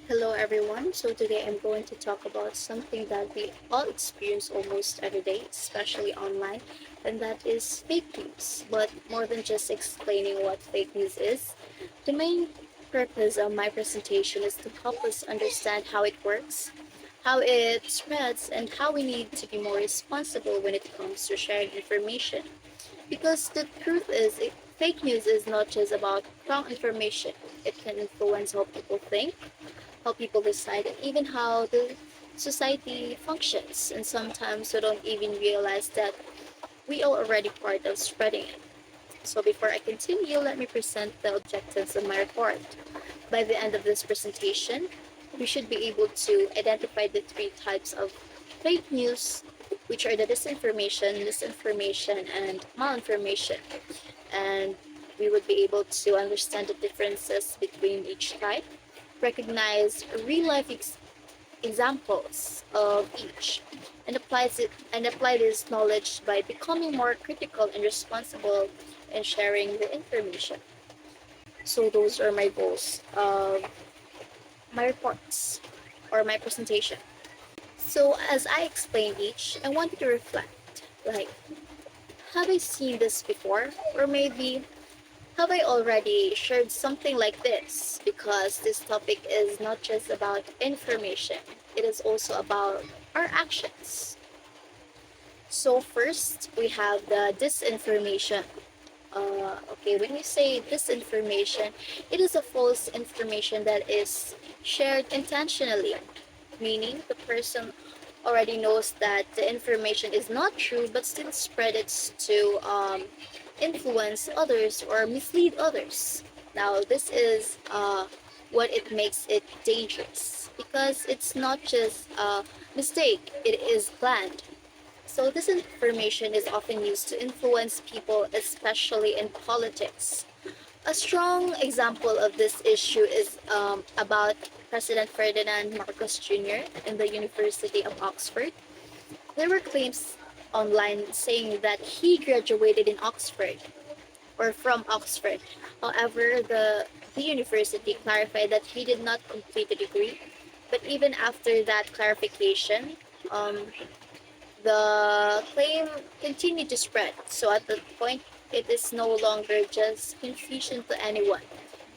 Hello, everyone. So, today I'm going to talk about something that we all experience almost every day, especially online, and that is fake news. But more than just explaining what fake news is, the main purpose of my presentation is to help us understand how it works, how it spreads, and how we need to be more responsible when it comes to sharing information. Because the truth is, fake news is not just about wrong information, it can influence how people think, how people decide, and even how the society functions. And sometimes we don't even realize that we are already part of spreading it. So before I continue, let me present the objectives of my report. By the end of this presentation, we should be able to identify the three types of fake news, which are the disinformation, misinformation, and malinformation. And we would be able to understand the differences between each type, recognize real life examples of each, and apply this knowledge by becoming more critical and responsible in sharing the information. So those are my goals of my reports or my presentation. So as I explain each, I want you to reflect. Like, have I seen this before? Or maybe have I already shared something like this? Because this topic is not just about information, it is also about our actions. So, first, we have the disinformation. Okay, when we say disinformation, it is a false information that is shared intentionally, meaning the person already knows that the information is not true but still spread it to influence others or mislead others. Now, this is what it makes it dangerous because it's not just a mistake, it is planned. So, this information is often used to influence people, especially in politics. A strong example of this issue is about President Ferdinand Marcos Jr. in the University of Oxford. There were claims online saying that he graduated in Oxford or from Oxford. However, the university clarified that he did not complete the degree. But even after that clarification, um, the claim continued to spread. So at that point, it is no longer just confusion to anyone.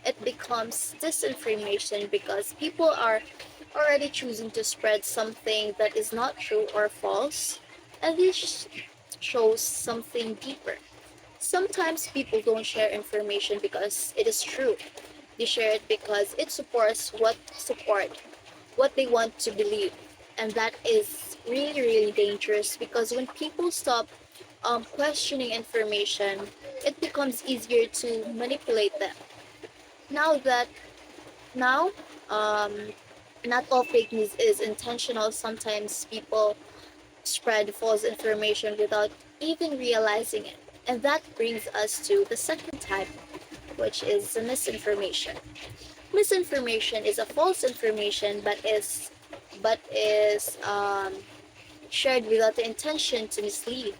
It becomes disinformation because people are already choosing to spread something that is not true or false. And this shows something deeper. Sometimes people don't share information because it is true. They share it because it supports what they want to believe. And that is really, really dangerous because when people stop questioning information, it becomes easier to manipulate them. Now that now, um, not all fake news is intentional. Sometimes people spread false information without even realizing it. And that brings us to the second type, which is the misinformation. Misinformation is a false information but is shared without the intention to mislead.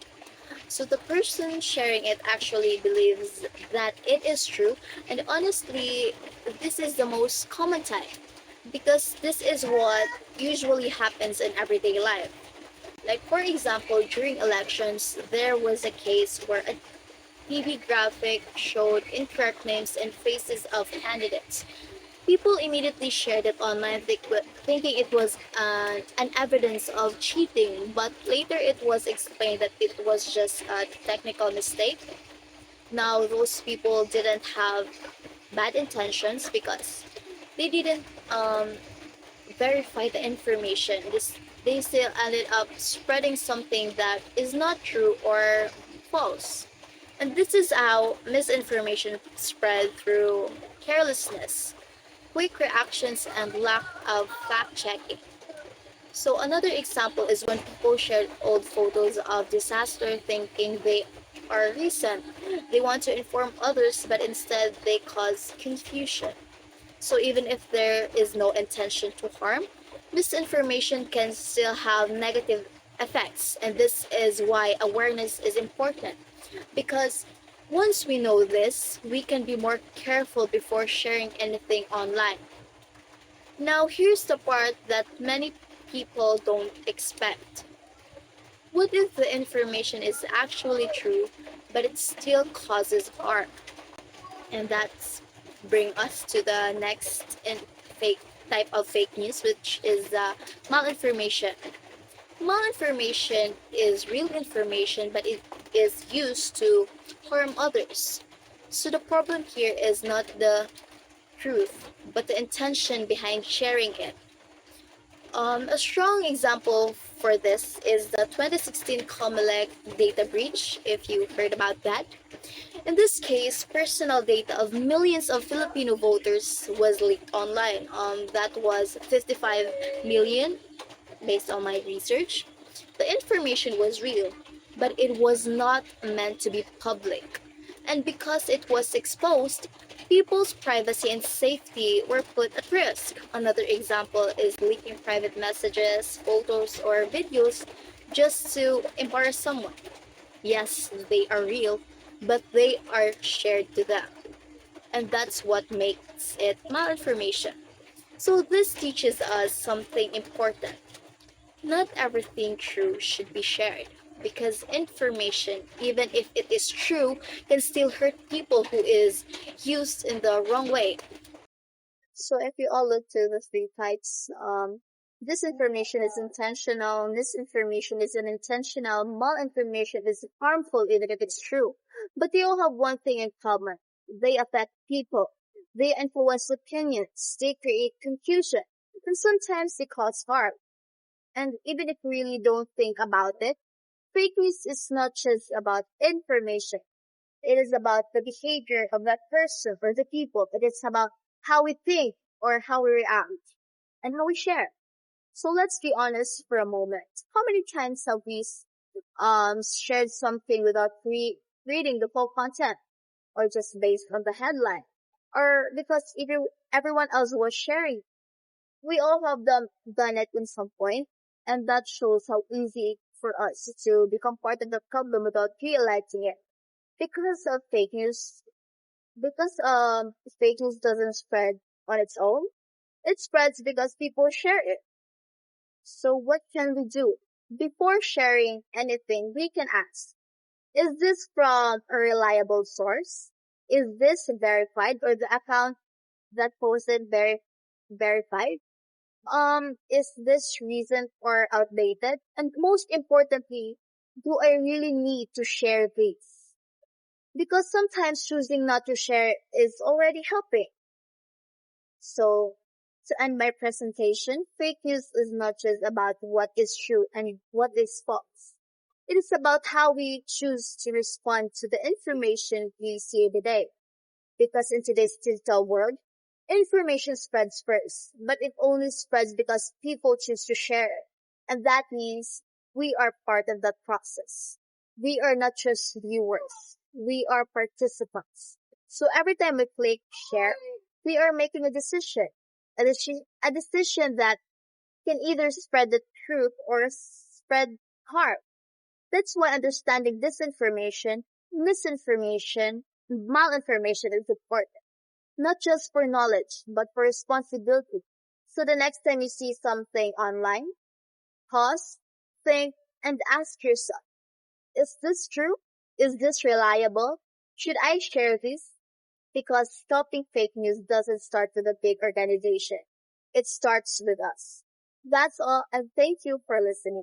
So the person sharing it actually believes that it is true, and honestly, this is the most common type because this is what usually happens in everyday life. Like, for example, during elections, there was a case where a TV graphic showed incorrect names and faces of candidates. People immediately shared it online, thinking it was an evidence of cheating, but later it was explained that it was just a technical mistake. Now, those people didn't have bad intentions because they didn't verify the information. They still ended up spreading something that is not true or false. And this is how misinformation spread through carelessness, quick reactions, and lack of fact checking. So, another example is when people share old photos of disaster thinking they are recent. They want to inform others, but instead they cause confusion. So even if there is no intention to harm, misinformation can still have negative effects. And this is why awareness is important. Because once we know this, we can be more careful before sharing anything online. Now, here's the part that many people don't expect. What if the information is actually true, but it still causes harm? And that's bring us to the next fake type of fake news, which is malinformation. Malinformation is real information, but it is used to harm others. So the problem here is not the truth, but the intention behind sharing it. A strong example for this is the 2016 Comelec data breach, if you heard about that. In this case, personal data of millions of Filipino voters was leaked online. That was 55 million based on my research. The information was real, but it was not meant to be public. And because it was exposed, people's privacy and safety were put at risk. Another example is leaking private messages, photos, or videos just to embarrass someone. Yes, they are real, but they are shared to them. And that's what makes it malinformation. So, this teaches us something important. Not everything true should be shared because information, even if it is true, can still hurt people who is used in the wrong way. So if you all look to the three types, disinformation is intentional, misinformation is unintentional, malinformation is harmful even if it's true. But they all have one thing in common. They affect people. They influence opinions. They create confusion. And sometimes they cause harm. And even if we really don't think about it, fake news is not just about information. It is about the behavior of that person or the people. It is about how we think or how we react and how we share. So let's be honest for a moment. How many times have we shared something without reading the full content or just based on the headline? Or because either everyone else was sharing, we all have done it in some point, and that shows how easy for us to become part of the problem without realizing it. Because of fake news, because fake news doesn't spread on its own, it spreads because people share it. So what can we do? Before sharing anything, we can ask, is this from a reliable source? Is this verified or the account that posted verified? Is this recent or outdated? And most importantly, do I really need to share this? Because sometimes choosing not to share is already helping. So, to end my presentation, fake news is not just about what is true and what is false. It is about how we choose to respond to the information we see every day. Because in today's digital world, information spreads first, but it only spreads because people choose to share it. And that means we are part of that process. We are not just viewers. We are participants. So every time we click share, we are making a decision that can either spread the truth or spread harm. That's why understanding disinformation, misinformation, malinformation is important, not just for knowledge, but for responsibility. So the next time you see something online, pause, think, and ask yourself, is this true? Is this reliable? Should I share this? Because stopping fake news doesn't start with a big organization. It starts with us. That's all, and thank you for listening.